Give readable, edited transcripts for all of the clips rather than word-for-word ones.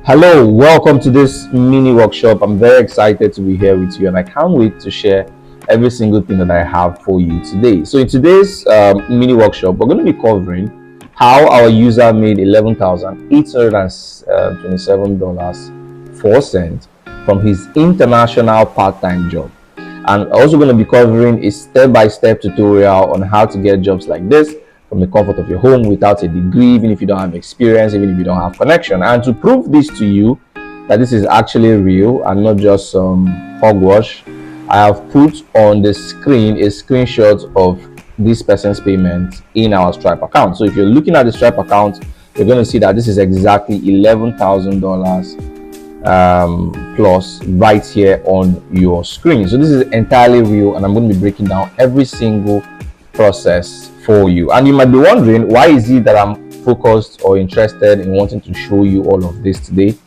Hello, welcome to this mini workshop. I'm very excited to be here with you, and I can't wait to share every single thing that I have for you today. So in today's mini workshop, we're going to be covering how our user made $11,827.04 from his international part-time job. And also going to be covering a step-by-step tutorial on how to get jobs like this from the comfort of your home without a degree, even if you don't have experience, even if you don't have connection. And to prove this to you, that this is actually real and not just some hogwash, I have put on the screen a screenshot of this person's payment in our Stripe account. So if you're looking at the Stripe account, you're going to see that this is exactly $11,000 plus right here on your screen. So this is entirely real, and I'm going to be breaking down every single process for you. And you might be wondering, why is it that I'm focused or interested in wanting to show you all of this today?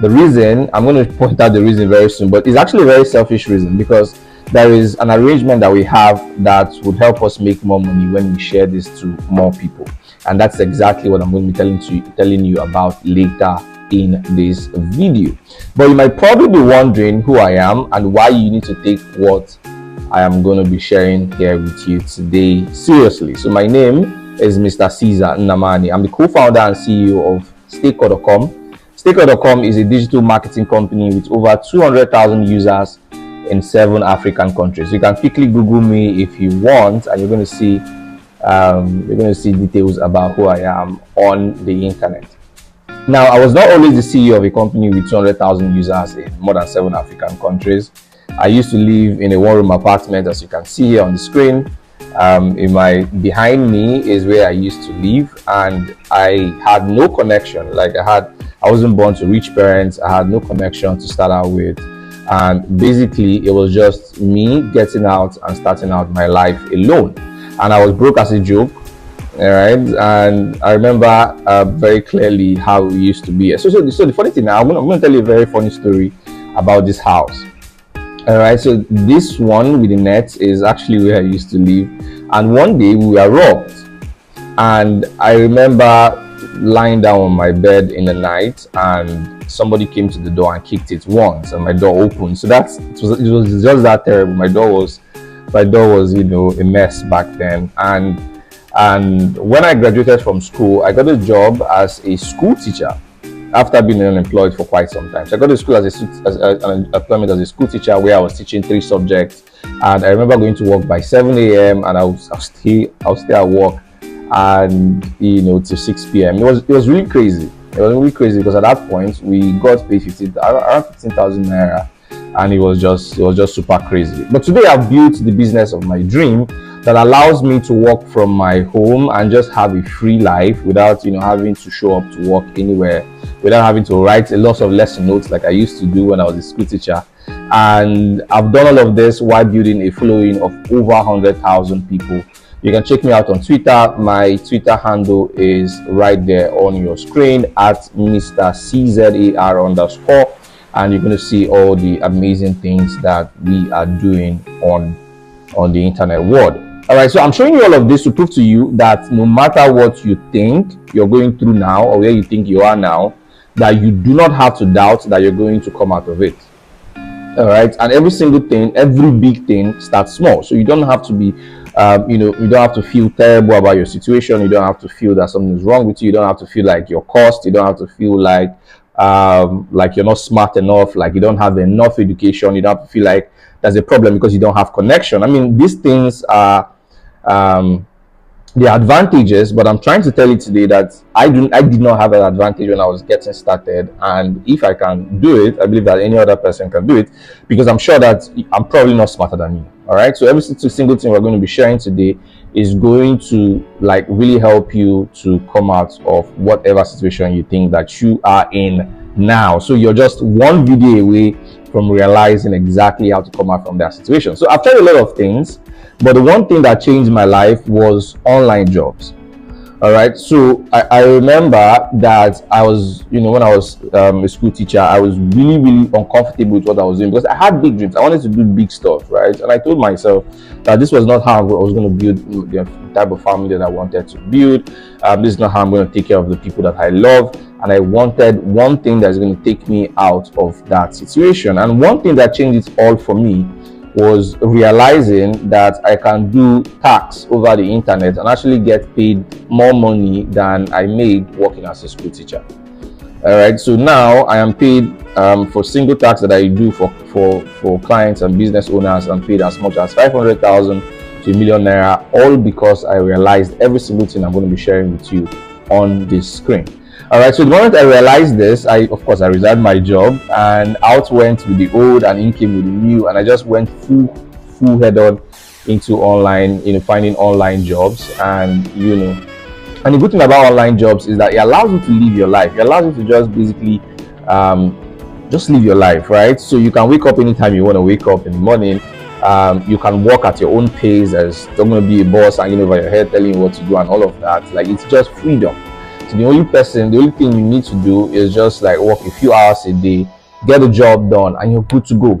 The reason, I'm going to point out the reason very soon, but it's actually a very selfish reason, because there is an arrangement that we have that would help us make more money when we share this to more people. And that's exactly what I'm going to be telling you about later in this video. But you might probably be wondering who I am and why you need to take what I am going to be sharing here with you today seriously. So my name is Mr. Caesar Nnamani. I'm the co-founder and CEO of Staker.com. Staker.com is a digital marketing company with over 200,000 users in 7 African countries. You can quickly Google me if you want, and you're going to see details about who I am on the internet. Now, I was not always the CEO of a company with 200,000 users in more than 7 African countries. I used to live in a one-room apartment, as you can see here on the screen. Behind me is where I used to live, and I had no connection. I wasn't born to rich parents. I had no connection to start out with, and basically it was just me getting out and starting out my life alone. And I was broke as a joke. All right, and I remember very clearly how it used to be. So the funny thing now, I'm going to tell you a very funny story about this house. All right, so this one with the net is actually where I used to live, and one day we were robbed, and I remember lying down on my bed in the night, and somebody came to the door and kicked it once, and my door opened. So it was just that terrible. My door was a mess back then. And when I graduated from school, I got a job as a school teacher after being unemployed for quite some time. So I got to school as an employment as a school teacher, where I was teaching 3 subjects. And I remember going to work by 7 a.m. and I'll stay at work and till 6 p.m. It was really crazy. It was really crazy because at that point we got paid around 15,000 naira, and it was just super crazy. But today I've built the business of my dream that allows me to work from my home and just have a free life without having to show up to work anywhere, without having to write a lot of lesson notes like I used to do when I was a school teacher. And I've done all of this while building a following of over 100,000 people. You can check me out on Twitter. My Twitter handle is right there on your screen at Mr. CZAR_, and you're going to see all the amazing things that we are doing on the internet world. All right, so I'm showing you all of this to prove to you that no matter what you think you're going through now, or where you think you are now, that you do not have to doubt that you're going to come out of it. All right, and every single thing, every big thing starts small. So you don't have to be you don't have to feel terrible about your situation. You don't have to feel that something is wrong with you. You don't have to feel like you're cursed. You don't have to feel like you're not smart enough, like you don't have enough education. You don't have to feel like there's a problem because you don't have connection. I mean, these things are the advantages, but I'm trying to tell you today that I did not have an advantage when I was getting started, and if I can do it, I believe that any other person can do it, because I'm sure that I'm probably not smarter than you. All right, so every single thing we're going to be sharing today is going to really help you to come out of whatever situation you think that you are in now. So you're just one video away from realizing exactly how to come out from that situation. So I've tried a lot of things, but the one thing that changed my life was online jobs. All right, so I remember that I was, when I was a school teacher, I was really uncomfortable with what I was doing because I had big dreams. I wanted to do big stuff, right? And I told myself that this was not how I was going to build the type of family that I wanted to build. This is not how I'm going to take care of the people that I love. and I wanted one thing that's going to take me out of that situation. And one thing that changed it all for me was realizing that I can do tax over the internet and actually get paid more money than I made working as a school teacher. All right, so now I am paid for single tax that I do for clients and business owners. I'm paid as much as 500,000 to #1,000,000, all because I realized every single thing I'm going to be sharing with you on this screen. All right, so the moment I realized this, of course I resigned my job and out went with the old and in came with the new, and I just went full head on into online, finding online jobs. And and the good thing about online jobs is that it allows you to live your life. It allows you to just basically just live your life, right? So you can wake up anytime you want to wake up in the morning. You can work at your own pace. There's not going to be a boss hanging over your head telling you what to do and all of that. Like, it's just freedom. So the only thing you need to do is just like work a few hours a day, get the job done, and you're good to go.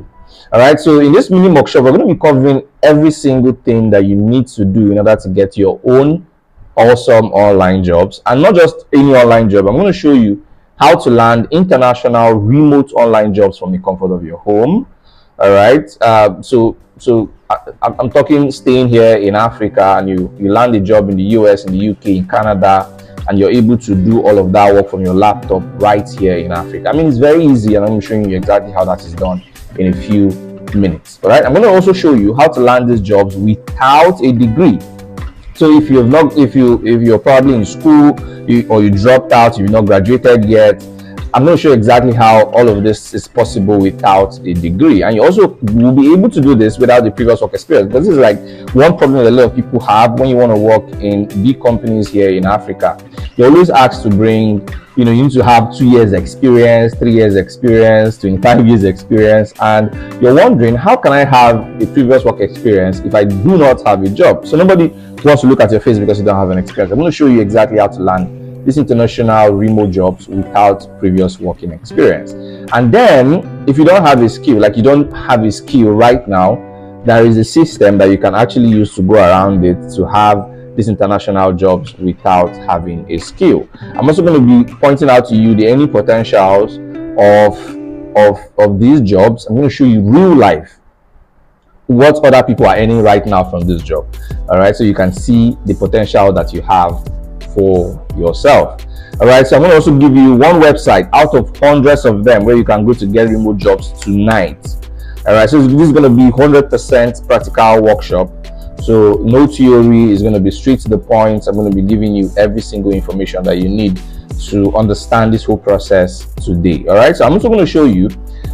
All right, so in this mini workshop, we're going to be covering every single thing that you need to do in order to get your own awesome online jobs. And not just any online job. I'm going to show you how to land international remote online jobs from the comfort of your home. All right, so I'm talking staying here in Africa, and you land a job in the US, in the UK, in Canada, and you're able to do all of that work from your laptop right here in Africa. I mean, it's very easy, and I'm showing you exactly how that is done in a few minutes. All right, I'm going to also show you how to land these jobs without a degree. So if you're probably in school, or you dropped out, you've not graduated yet, I'm going to show you exactly how all of this is possible without a degree. And you also will be able to do this without the previous work experience. Because this is like one problem that a lot of people have when you want to work in big companies here in Africa. You're always asked to bring, you need to have 2 years experience, 3 years experience, 25 years experience. And you're wondering, how can I have a previous work experience if I do not have a job? So nobody wants to look at your face because you don't have an experience. I'm going to show you exactly how to land these international remote jobs without previous working experience. And then if you don't have a skill, like you don't have a skill right now, there is a system that you can actually use to go around it to have these international jobs without having a skill. I'm also going to be pointing out to you the earning potentials of these jobs. I'm going to show you real life what other people are earning right now from this job. All right, so you can see the potential that you have for yourself. All right, so I'm going to also give you one website out of hundreds of them where you can go to get remote jobs tonight. All right, so this is going to be 100% practical workshop. So no theory, is going to be straight to the point. I'm going to be giving you every single information that you need to understand this whole process today. All right, so I'm also going to show you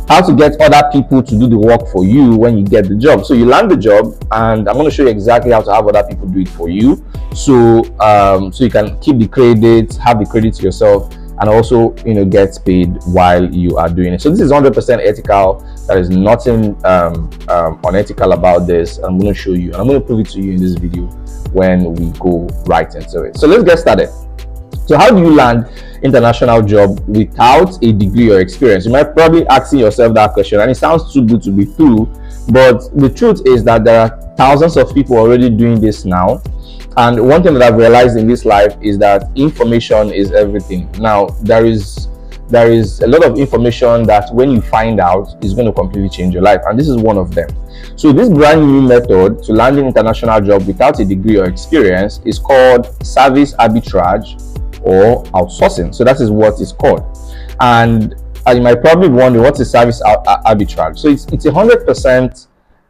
how to get other people to do the work for you when you get the job. So you land the job, and I'm going to show you exactly how to have other people do it for you. So so you can keep the credit, have the credit to yourself, and also get paid while you are doing it. So this is 100% ethical. There is nothing unethical about this. I'm going to show you, and I'm going to prove it to you in this video when we go right into it. So let's get started. So how do you land international job without a degree or experience? You might probably asking yourself that question, and it sounds too good to be true, but the truth is that there are thousands of people already doing this now. And one thing that I've realized in this life is that information is everything. Now, there is a lot of information that when you find out is going to completely change your life, and this is one of them. So this brand new method to land an international job without a degree or experience is called service arbitrage or outsourcing. So that is what it's called. And you might probably wonder, what is service arbitrage? So it's 100%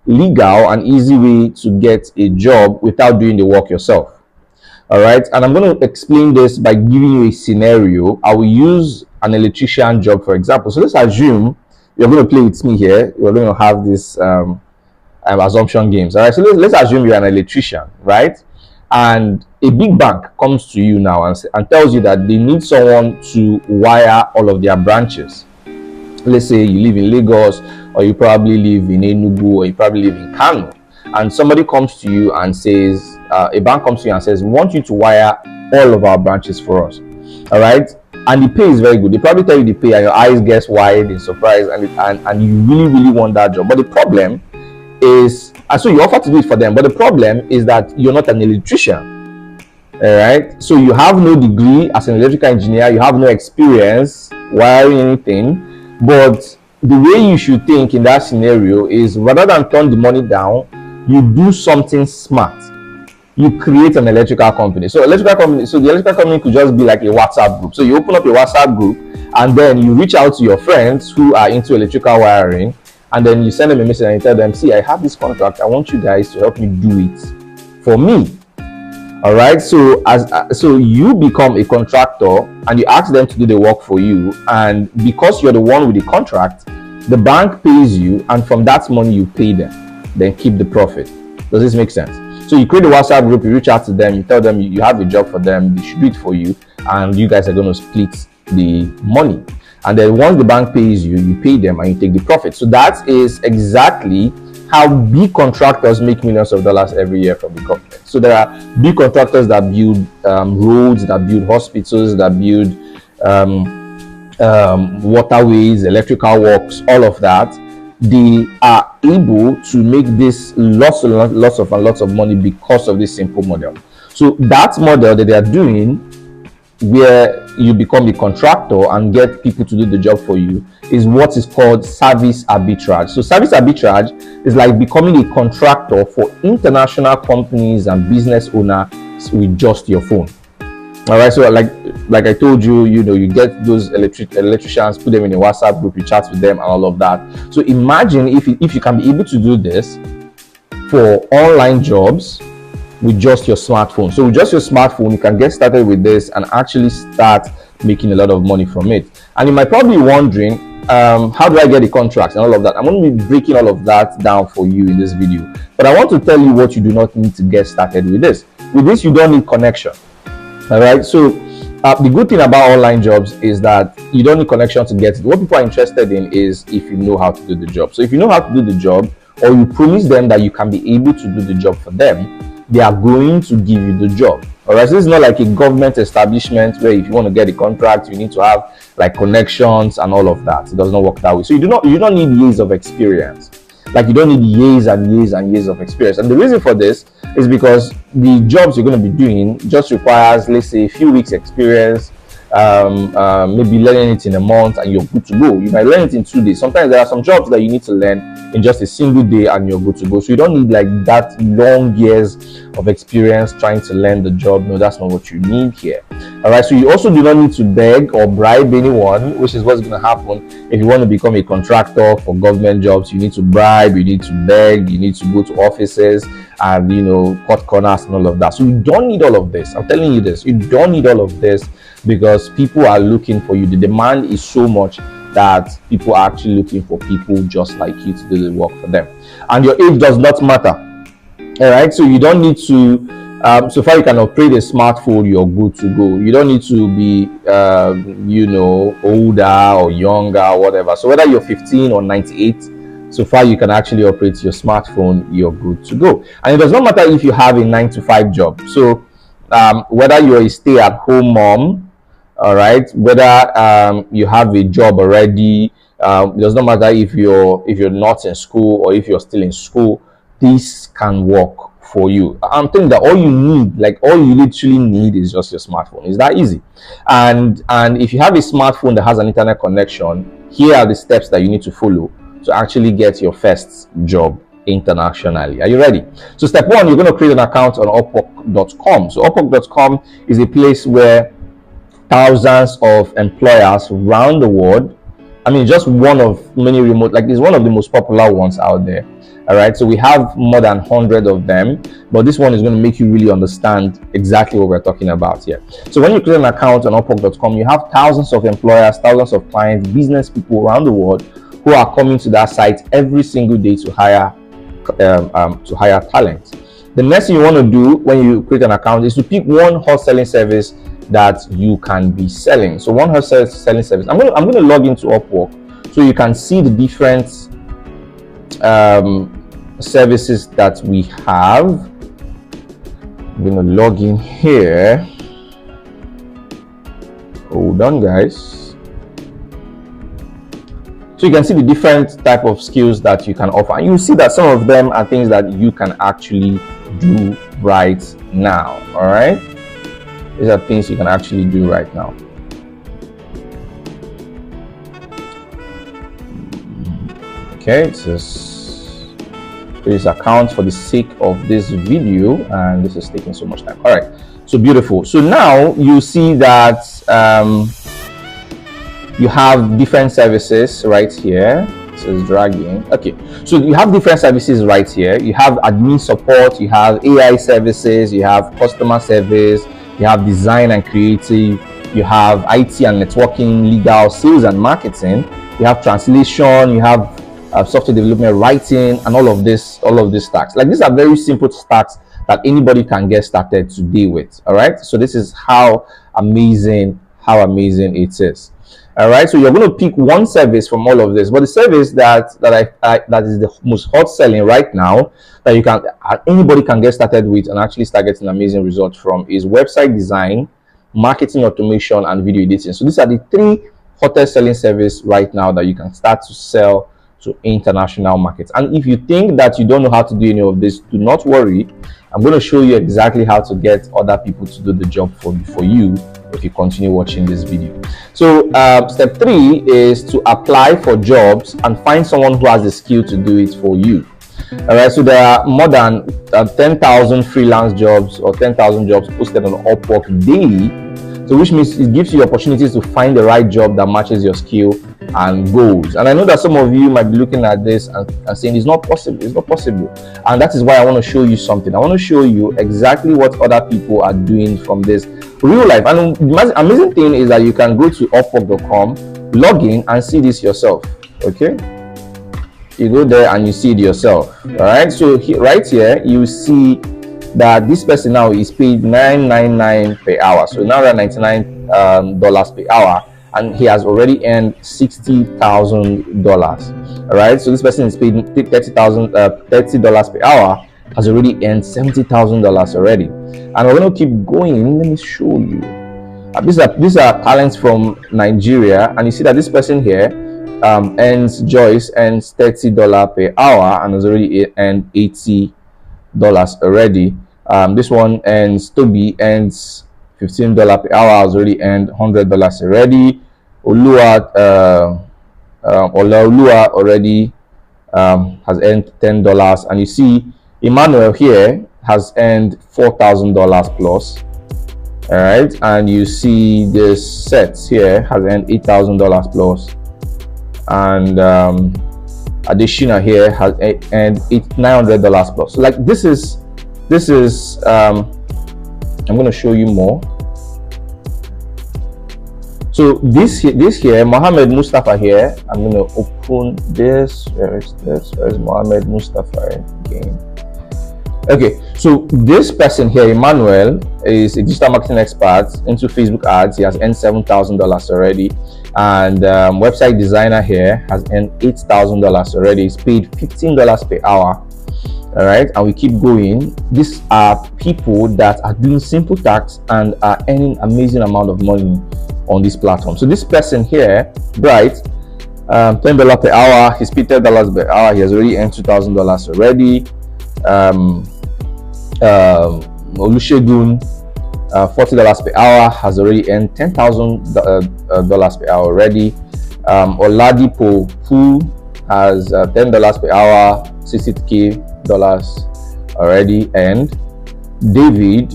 legal and easy way to get a job without doing the work yourself. All right, and I'm going to explain this by giving you a scenario. I will use an electrician job, for example. So let's assume you're going to play with me here. We're going to have this assumption games. All right, so let's assume you're an electrician, right? And a big bank comes to you now and tells you that they need someone to wire all of their branches. Let's say you live in Lagos, or you probably live in Enugu, or you probably live in Kano, and somebody comes to you and says, a bank comes to you and says, we want you to wire all of our branches for us. All right, and the pay is very good. They probably tell you the pay, and your eyes get wide in surprise, and you really want that job. But the problem is, and so you offer to do it for them, but the problem is that you're not an electrician. All right, so you have no degree as an electrical engineer, you have no experience wiring anything, but the way you should think in that scenario is, rather than turn the money down, you do something smart. You create an electrical company. So the electrical company could just be like a WhatsApp group. So you open up a WhatsApp group, and then you reach out to your friends who are into electrical wiring, and then you send them a message and you tell them, see, I have this contract, I want you guys to help me do it for me. All right, so so you become a contractor and you ask them to do the work for you, and because you're the one with the contract, the bank pays you, and from that money you pay them, then keep the profit. Does this make sense? So you create a WhatsApp group, you reach out to them, you tell them you have a job for them, they should do it for you, and you guys are going to split the money. And then once the bank pays you, you pay them and you take the profit. So that is exactly how big contractors make millions of dollars every year from the government. So there are big contractors that build roads, that build hospitals, that build waterways, electrical works, all of that. They are able to make this lots of money because of this simple model. So that model that they are doing, where you become a contractor and get people to do the job for you, is what is called service arbitrage. So service arbitrage is like becoming a contractor for international companies and business owners with just your phone. All right, so like I told you, you get those electricians, put them in a WhatsApp group, you chat with them and all of that. So imagine if you can be able to do this for online jobs with just your smartphone. So with just your smartphone, you can get started with this and actually start making a lot of money from it. And you might probably be wondering, how do I get the contracts and all of that? I'm going to be breaking all of that down for you in this video. But I want to tell you what you do not need to get started with this. With this, you don't need connection. All right. So the good thing about online jobs is that you don't need connection to get it. What people are interested in is if you know how to do the job. So if you know how to do the job, or you promise them that you can be able to do the job for them, they are going to give you the job. All right. So this is not like a government establishment where if you want to get a contract, you need to have like connections and all of that. It does not work that way. So you don't need years of experience. Like you don't need years and years and years of experience. And the reason for this is because the jobs you're going to be doing just requires, let's say, a few weeks experience, maybe learning it in a month and you're good to go. You might learn it in 2 days. Sometimes there are some jobs that you need to learn in just a single day and you're good to go. So you don't need like that long years of experience trying to learn the job. No, that's not what you need here. All right. So you also do not need to beg or bribe anyone, which is what's going to happen if you want to become a contractor for government jobs. You need to bribe, you need to beg, you need to go to offices and cut corners and all of that. So you don't need all of this. I'm telling you this. You don't need all of this because people are looking for you. The demand is so much that people are actually looking for people just like you to do the work for them. And your age does not matter. All right. So you don't need to. So far you can operate a smartphone, you're good to go. You don't need to be, older or younger or whatever. So whether you're 15 or 98. So far, you can actually operate your smartphone, you're good to go. And it does not matter if you have a 9-to-5 job. So whether you're a stay-at-home mom, all right, whether you have a job already, it does not matter if you're not in school or if you're still in school, this can work for you. I'm telling you that all you literally need is just your smartphone. It's that easy. And if you have a smartphone that has an internet connection, here are the steps that you need to follow to actually get your first job internationally. Are you ready? So step one, you're going to create an account on Upwork.com. So Upwork.com is a place where thousands of employers around the world, just one of many remote, like it's one of the most popular ones out there. All right. So we have more than 100 of them, but this one is going to make you really understand exactly what we're talking about here. So when you create an account on Upwork.com, you have thousands of employers, thousands of clients, business people around the world who are coming to that site every single day to hire talent. The next thing you want to do when you create an account is to pick one hot selling service that you can be selling. So one hot selling service. I'm going to log into Upwork so you can see the different services that we have. I'm going to log in here. Hold on, guys. So you can see the different type of skills that you can offer, and you see that some of them are things that you can actually do right now. All right. These are things you can actually do right now. Okay, this account for the sake of this video, and this is taking so much time. All right, so beautiful. So now you see that you have different services right here. This is dragging. Okay, so you have different services right here. You have admin support, you have AI services, you have customer service, you have design and creative, you have IT and networking, legal, sales and marketing, you have translation, you have software development, writing, and all of this stacks. Like, these are very simple stacks that anybody can get started today with. All right, so this is how amazing it is. All right, so you're going to pick one service from all of this, but the service that is the most hot selling right now, that anybody can get started with and actually start getting amazing results from, is website design, marketing automation, and video editing. So these are the three hottest selling services right now that you can start to sell to international markets. And if you think that you don't know how to do any of this, do not worry. I'm going to show you exactly how to get other people to do the job for you if you continue watching this video. So step 3 is to apply for jobs and find someone who has the skill to do it for you. All right, so there are more than 10,000 freelance jobs or 10,000 jobs posted on Upwork daily. So which means it gives you opportunities to find the right job that matches your skill and goals. And I know that some of you might be looking at this and saying it's not possible, and that is why I want to show you something. I want to show you exactly what other people are doing from this real life. And the amazing thing is that you can go to upwork.com, log in, and see this yourself. Okay, you go there and you see it yourself. All right, so right here you see that this person now is paid $9.99 per hour, so now around $99 per hour, and he has already earned $60,000. All right, so this person is paid $30 per hour, has already earned $70,000 already. And we're going to keep going. Let me show you. These are talents from Nigeria, and you see that this person here Joyce earns $30 per hour and has already earned $80 already. This one Toby earns $15 per hour, has already earned $100 already. Olua already has earned $10, and you see Emmanuel here has earned $4,000 plus. All right, and you see this Sets here has earned $8,000 plus, and Adeshina here has earned $900 plus. So like this is I'm going to show you more. So this here, Mohammed Mustafa here, I'm going to open this. Where is Mohammed Mustafa again? Okay, so this person here, Emmanuel, is a digital marketing expert into Facebook ads. He has earned $7,000 already, and website designer here has earned $8,000 already. He's paid $15 per hour. All right, and we keep going. These are people that are doing simple tasks and are earning amazing amount of money on this platform. So this person here, Bright, $10 per hour. He's paid $10 per hour. He has already earned $2,000 already. Olusegun, $40 per hour, has already earned $10,000 per hour already. Oladipo Pu has $10 per hour, $60K already, and David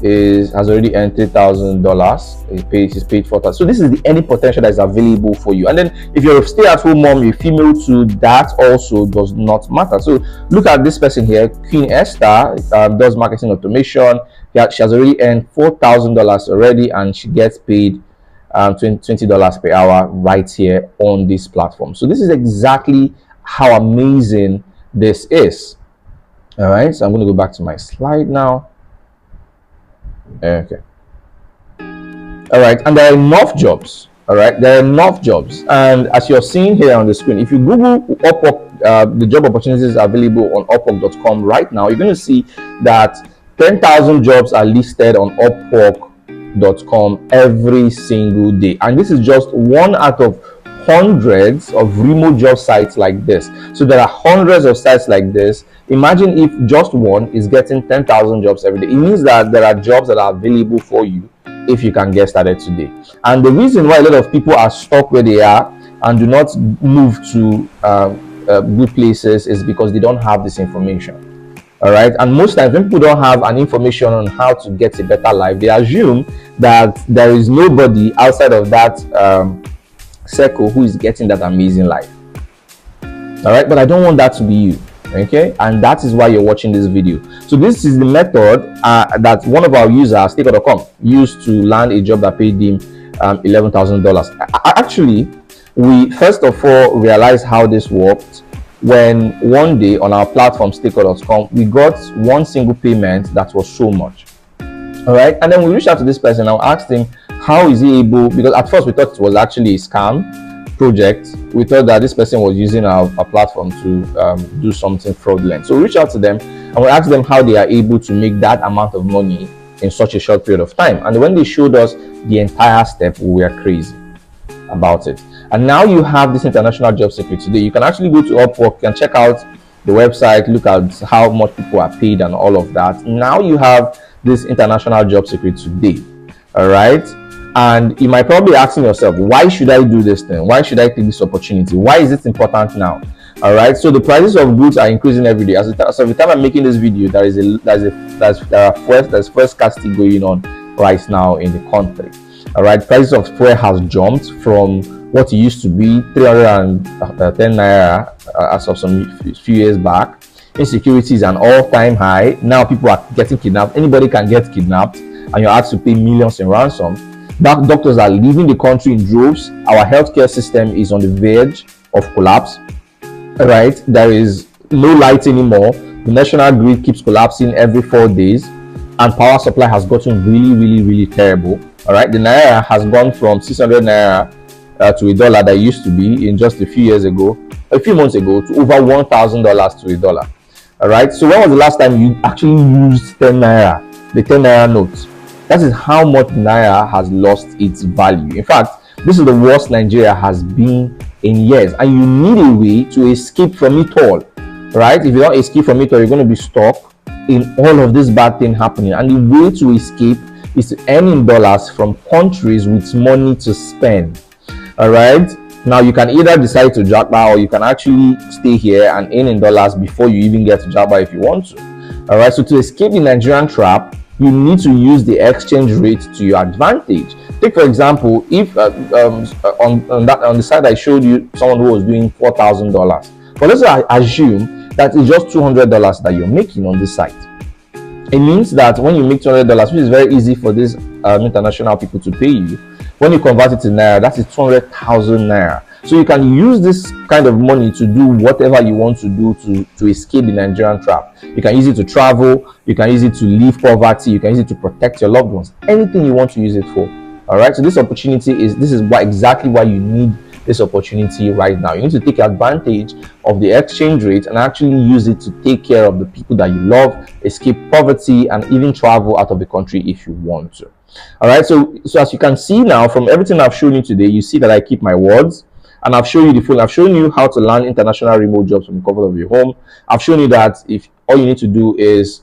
has already earned $3,000. He's paid $4,000. So this is the earning potential that is available for you. And then if you're a stay-at-home mom, you're female too, that also does not matter. So look at this person here, Queen Esther, does marketing automation. She has already earned $4,000 already, and she gets paid $20 per hour right here on this platform. So this is exactly how amazing this is. All right, so I'm going to go back to my slide now. Okay. All right, and there are enough jobs. All right, there are enough jobs, and as you're seeing here on the screen, if you Google Upwork, the job opportunities available on Upwork.com right now, you're going to see that 10,000 jobs are listed on Upwork.com every single day, and this is just one out of hundreds of remote job sites like this. So there are hundreds of sites like this. Imagine if just one is getting 10,000 jobs every day. It means that there are jobs that are available for you if you can get started today. And the reason why a lot of people are stuck where they are and do not move to good places is because they don't have this information. All right, and most times when people don't have an information on how to get a better life, they assume that there is nobody outside of that circle who is getting that amazing life. All right, but I don't want that to be you. Okay, and that is why you're watching this video. So this is the method that one of our users, Staker.com, used to land a job that paid him $11,000. Actually, we first of all realized how this worked when one day on our platform Staker.com we got one single payment that was so much. All right, and then we reached out to this person and asked him how is he able, because at first we thought it was actually a scam project. We thought that this person was using our platform to do something fraudulent. So we reached out to them and we asked them how they are able to make that amount of money in such a short period of time. And when they showed us the entire step, we were crazy about it. And now you have this international job secret today. You can actually go to Upwork, you can check out the website, look at how much people are paid and all of that. Now you have this international job secret today. All right, and you might probably be asking yourself, why should I do this thing? Why should I take this opportunity? Why is it important now? All right, so the prices of goods are increasing every day. As of the time I'm making this video, there's fuel scarcity going on right now in the country. All right, prices of fuel has jumped from what it used to be 310 naira as of some few years back. Insecurity is an all-time high. Now people are getting kidnapped. Anybody can get kidnapped, and you're asked to pay millions in ransom. Doctors are leaving the country in droves. Our healthcare system is on the verge of collapse. All right, there is no light anymore. The national grid keeps collapsing every 4 days, and power supply has gotten really terrible. All right, the naira has gone from 600 naira to $1 that used to be in just a few months ago, to over $1,000 to $1. All right, so when was the last time you actually used 10 naira, the 10 naira note? That is how much naira has lost its value. In fact, this is the worst Nigeria has been in years, and you need a way to escape from it all. Right, if you don't escape from it all, you're going to be stuck in all of this bad thing happening. And the way to escape is to earn in dollars from countries with money to spend. All right, now you can either decide to japa, or you can actually stay here and earn in dollars before you even get to japa if you want to. All right, so to escape the Nigerian trap, you need to use the exchange rate to your advantage. Take for example, if on the side I showed you someone who was doing $4,000, but let's assume that it's just $200 that you're making on this site. It means that when you make $200, which is very easy for these international people to pay you, when you convert it to naira, that is 200,000 naira. So you can use this kind of money to do whatever you want to do to escape the Nigerian trap. You can use it to travel, you can use it to leave poverty, you can use it to protect your loved ones, anything you want to use it for. All right, so this opportunity is exactly why you need this opportunity right now. You need to take advantage of the exchange rate and actually use it to take care of the people that you love, escape poverty, and even travel out of the country if you want to. All right, so as you can see now from everything I've shown you today, you see that I keep my words, and I've shown you the full. I've shown you how to land international remote jobs from the comfort of your home. I've shown you that if all you need to do is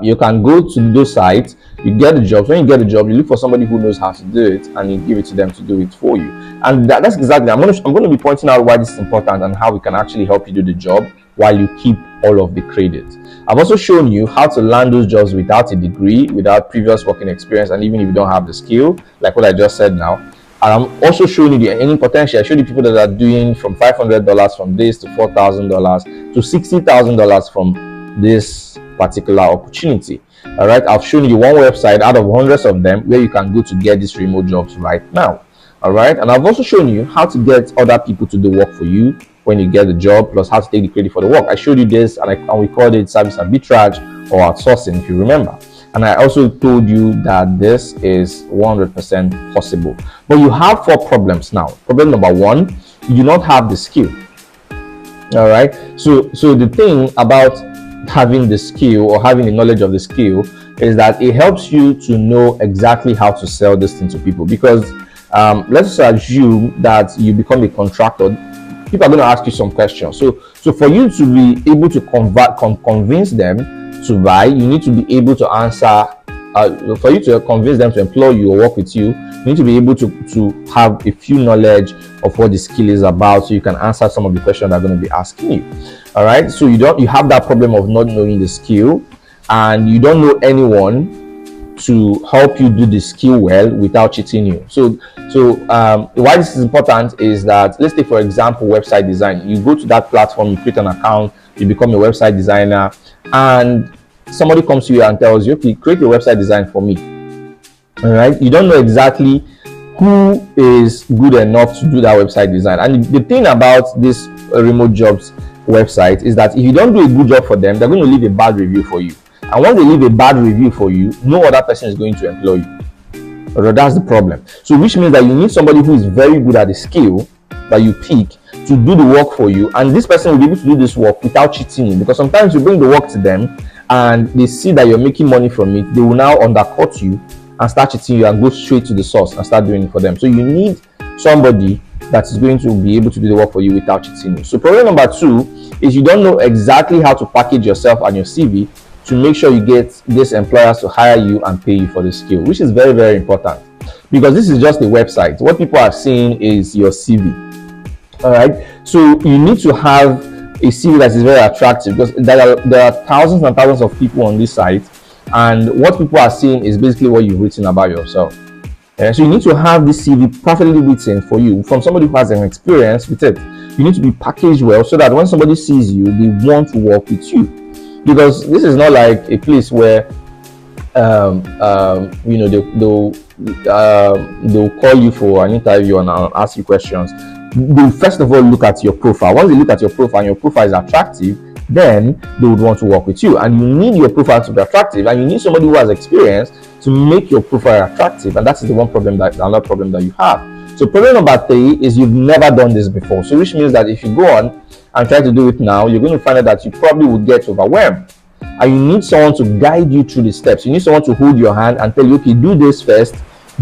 you can go to those sites, you get the job. When you get the job, you look for somebody who knows how to do it, and you give it to them to do it for you. And that's exactly, I'm going to be pointing out why this is important and how we can actually help you do the job while you keep all of the credit. I've also shown you how to land those jobs without a degree, without previous working experience, and even if you don't have the skill, like what I just said now. And I'm also showing you the earning potential. I showed you people that are doing from $500 from this to $4,000 to $60,000 from this particular opportunity. All right, I've shown you one website out of hundreds of them where you can go to get these remote jobs right now. All right, and I've also shown you how to get other people to do work for you when you get the job, plus how to take the credit for the work. I showed you this, and we called it service arbitrage or outsourcing, if you remember. And I also told you that this is 100% possible. But you have 4 problems now. Problem number 1, you do not have the skill. All right, so the thing about having the skill or having the knowledge of the skill is that it helps you to know exactly how to sell this thing to people. Because let's assume that you become a contractor, people are going to ask you some questions. So for you to be able to convince them to buy, you need to be able to answer for you to convince them to employ you or work with you, you need to be able to have a few knowledge of what the skill is about, so you can answer some of the questions they're going to be asking you. All right, so you have that problem of not knowing the skill, and you don't know anyone to help you do the skill well without cheating you. So why this is important is that, let's take for example website design. You go to that platform, you create an account, you become a website designer, and somebody comes to you and tells you, okay, create a website design for me. All right, you don't know exactly who is good enough to do that website design. And the thing about this remote jobs website is that if you don't do a good job for them, they're going to leave a bad review for you. And once they leave a bad review for you, no other person is going to employ you. But that's the problem. So which means that you need somebody who is very good at the skill that you pick to do the work for you, and this person will be able to do this work without cheating you. Because sometimes you bring the work to them and they see that you're making money from it, they will now undercut you and start cheating you and go straight to the source and start doing it for them. So you need somebody that is going to be able to do the work for you without cheating you. So problem number 2 is you don't know exactly how to package yourself and your CV to make sure you get these employers to hire you and pay you for the skill, which is very, very important, because this is just a website. What people are seeing is your CV. All right, so you need to have a CV that is very attractive, because there are thousands and thousands of people on this site, and what people are seeing is basically what you've written about yourself. So you need to have this CV perfectly written for you from somebody who has an experience with it. You need to be packaged well so that when somebody sees you, they want to work with you. Because this is not like a place where you know, they'll call you for an interview and ask you questions. They first of all look at your profile. Once they look at your profile and your profile is attractive, then they would want to work with you. And you need your profile to be attractive, and you need somebody who has experience to make your profile attractive. And that's the another problem that you have. So problem number 3 is you've never done this before. So which means that if you go on and try to do it now, you're going to find out that you probably would get overwhelmed. And you need someone to guide you through the steps. You need someone to hold your hand and tell you, okay, do this first,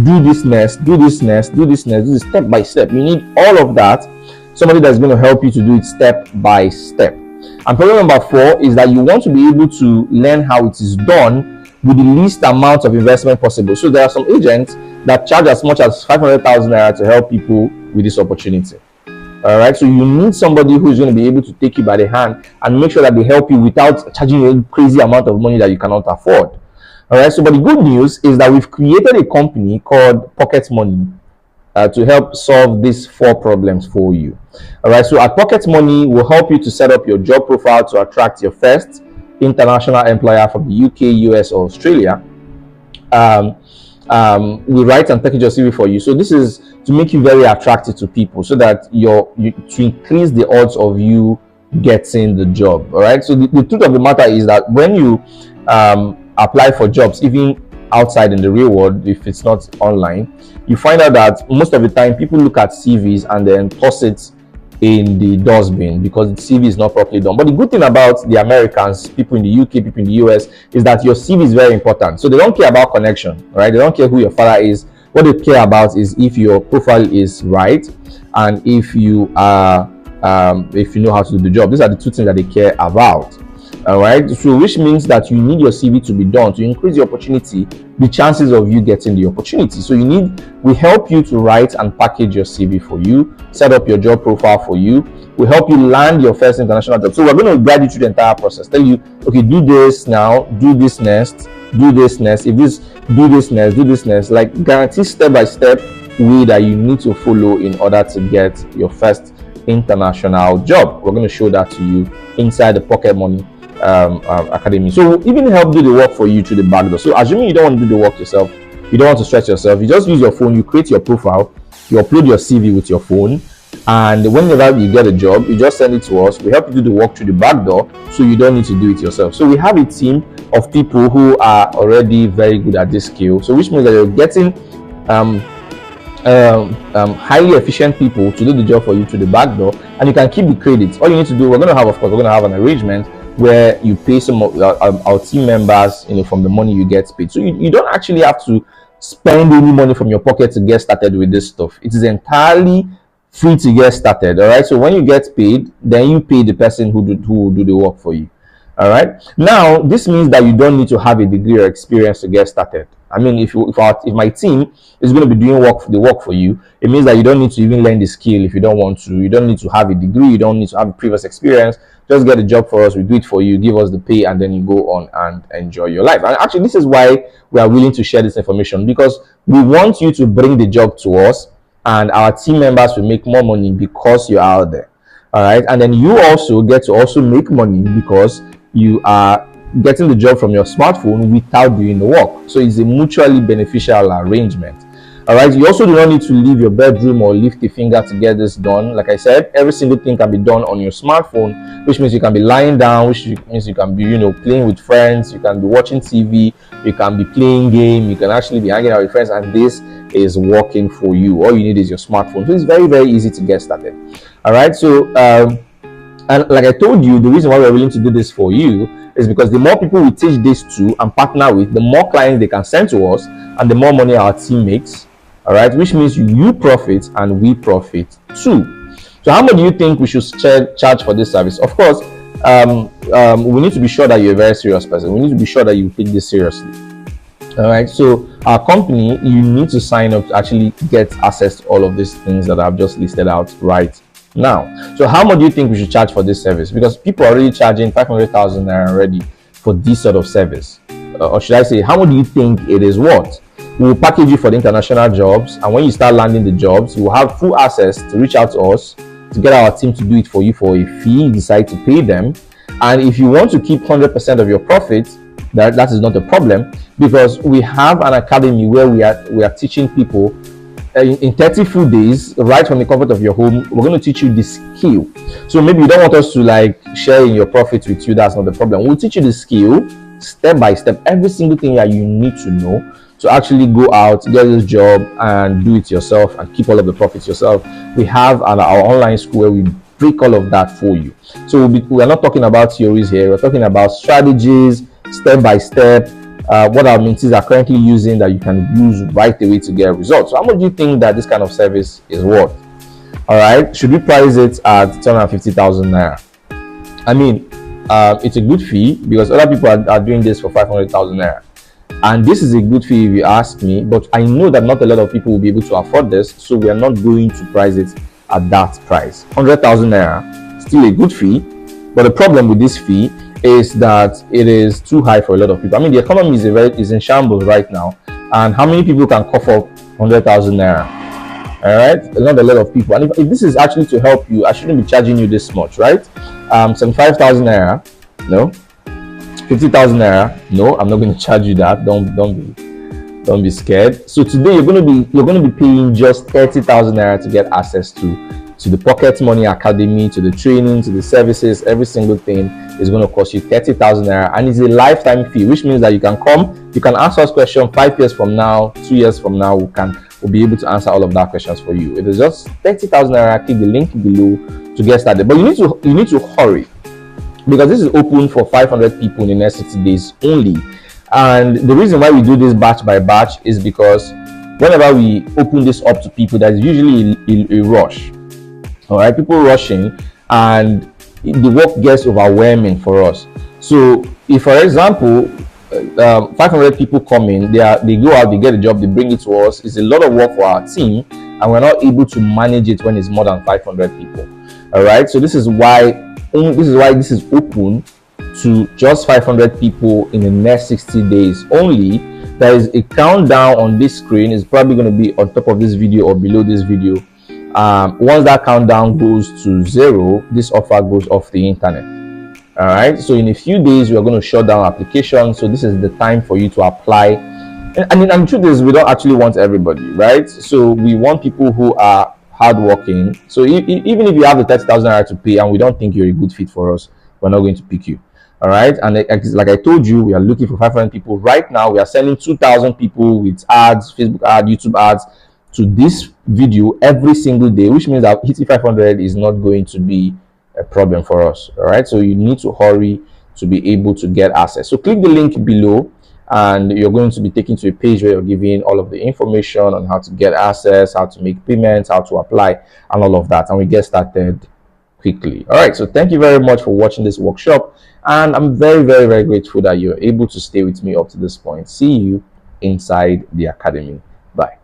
do this next, do this next, do this next, do this step by step. You need all of that. Somebody that's going to help you to do it step by step. And problem number 4 is that you want to be able to learn how it is done with the least amount of investment possible. So there are some agents that charge as much as 500,000 naira to help people with this opportunity. All right, so you need somebody who is going to be able to take you by the hand and make sure that they help you without charging you a crazy amount of money that you cannot afford. All right, so but the good news is that we've created a company called Pocket Money to help solve these 4 problems for you. All right, so at Pocket Money, we'll help you to set up your job profile to attract your first international employer from the UK, US, or Australia. We write and package your CV for you. So this is to make you very attractive to people, so that to increase the odds of you getting the job. All right, so the truth of the matter is that when you apply for jobs, even outside in the real world, if it's not online, you find out that most of the time people look at CVs and then toss it in the dustbin because the CV is not properly done. But the good thing about the Americans, people in the UK, people in the US, is that your CV is very important. So they don't care about connection, right? They don't care who your father is. What they care about is if your profile is right and if you are if you know how to do the job. These are the 2 things that they care about. All right, so which means that you need your CV to be done to increase the opportunity, the chances of you getting the opportunity. So we help you to write and package your CV for you, set up your job profile for you. We help you land your first international job. So we're going to guide you through the entire process, tell you, okay, do this now, do this next, do this next, do this next, do this next, like guarantee step by step way that you need to follow in order to get your first international job. We're going to show that to you inside the Pocket Money Academy. So we'll even help do the work for you through the back door. So assuming you don't want to do the work yourself, you don't want to stretch yourself, you just use your phone, you create your profile, you upload your CV with your phone, and whenever you get a job, you just send it to us. We help you do the work through the back door, so you don't need to do it yourself. So we have a team of people who are already very good at this skill, so which means that you're getting highly efficient people to do the job for you through the back door, and you can keep the credits. All you need to do, we're going to have an arrangement where you pay some of our team members, from the money you get paid. So you don't actually have to spend any money from your pocket to get started with this stuff. It is entirely free to get started. All right, so when you get paid, then you pay the person who will do the work for you. All right. Now, this means that you don't need to have a degree or experience to get started. I mean, if my team is going to be doing the work for you, it means that you don't need to even learn the skill if you don't want to. You don't need to have a degree. You don't need to have a previous experience. Just get a job for us. We do it for you. Give us the pay, and then you go on and enjoy your life. And actually, this is why we are willing to share this information, because we want you to bring the job to us, and our team members will make more money because you're out there. All right. And then you also get to also make money because you are getting the job from your smartphone without doing the work. So it's a mutually beneficial arrangement. All right. You also do not need to leave your bedroom or lift a finger to get this done. Like I said, every single thing can be done on your smartphone, which means you can be lying down, which means you can be, playing with friends, you can be watching TV, you can be playing game, you can actually be hanging out with friends, and this is working for you. All you need is your smartphone. So it's very, very easy to get started. All right. So and like I told you, the reason why we're willing to do this for you is because the more people we teach this to and partner with, the more clients they can send to us, and the more money our team makes. All right, which means you profit and we profit too. So how much do you think we should charge for this service? Of course, we need to be sure that you're a very serious person. We need to be sure that you take this seriously. All right, so our company, you need to sign up to actually get access to all of these things that I've just listed out right now. So how much do you think we should charge for this service? Because people are already charging 500,000 naira already for this sort of service. Or should I say, how much do you think it is worth? We will package you for the international jobs, and when you start landing the jobs, you will have full access to reach out to us to get our team to do it for you for a fee. You decide to pay them, and if you want to keep 100% of your profit, that is not a problem, because we have an academy where we are teaching people in 30 full days, right from the comfort of your home. We're going to teach you the skill. So maybe you don't want us to like share in your profits with you. That's not the problem. We'll teach you the skill step by step, every single thing that you need to know to actually go out, get this job, and do it yourself and keep all of the profits yourself. We have our online school where we break all of that for you. So we are not talking about theories here. We're talking about strategies, step by step, what our mentees are currently using that you can use right away to get results. So how much do you think that this kind of service is worth? All right, should we price it at 250,000 naira? I mean, it's a good fee because other people are doing this for 500,000 naira. And this is a good fee if you ask me, but I know that not a lot of people will be able to afford this, so we are not going to price it at that price. 100,000 naira, still a good fee, but the problem with this fee is that it is too high for a lot of people. I mean, the economy is in shambles right now, and how many people can cough up 100,000 naira? All right, not a lot of people. And if this is actually to help you, I shouldn't be charging you this much, right? 75,000 naira, no. 50,000 naira, no, I'm not going to charge you that. Don't be scared. So today you're going to be paying just 30,000 naira to get access to the Pocket Money Academy, to the training, to the services. Every single thing is going to cost you 30,000 naira, and it's a lifetime fee, which means that you can come, you can ask us questions 5 years from now, 2 years from now. We'll be able to answer all of that questions for you. It is just 30,000 naira. Click the link below to get started, but you need to hurry, because this is open for 500 people in the next 60 days only. And the reason why we do this batch by batch is because whenever we open this up to people, there's usually a rush. All right, people rushing, and the work gets overwhelming for us. So if, for example, 500 people come in, they go out, they get a job, they bring it to us. It's a lot of work for our team, and we're not able to manage it when it's more than 500 people. All right, so this is why this is open to just 500 people in the next 60 days only. There is a countdown on this screen. It's probably going to be on top of this video or below this video. Once that countdown goes to 0, this offer goes off the internet. All right, so in a few days we are going to shut down applications. So this is the time for you to apply. And the truth is, we don't actually want everybody, right? So we want people who are hardworking. So even if you have the 30,000 naira to pay and we don't think you're a good fit for us, we're not going to pick you. All right, and like I told you, we are looking for 500 people right now. We are sending 2,000 people with ads, Facebook ads, YouTube ads to this video every single day, which means that hitting 500 is not going to be a problem for us. All right, so you need to hurry to be able to get access. So click the link below, and you're going to be taken to a page where you're giving all of the information on how to get access, how to make payments, how to apply, and all of that. And we get started quickly. All right, so thank you very much for watching this workshop, and I'm very, very, very grateful that you're able to stay with me up to this point. See you inside the academy. Bye.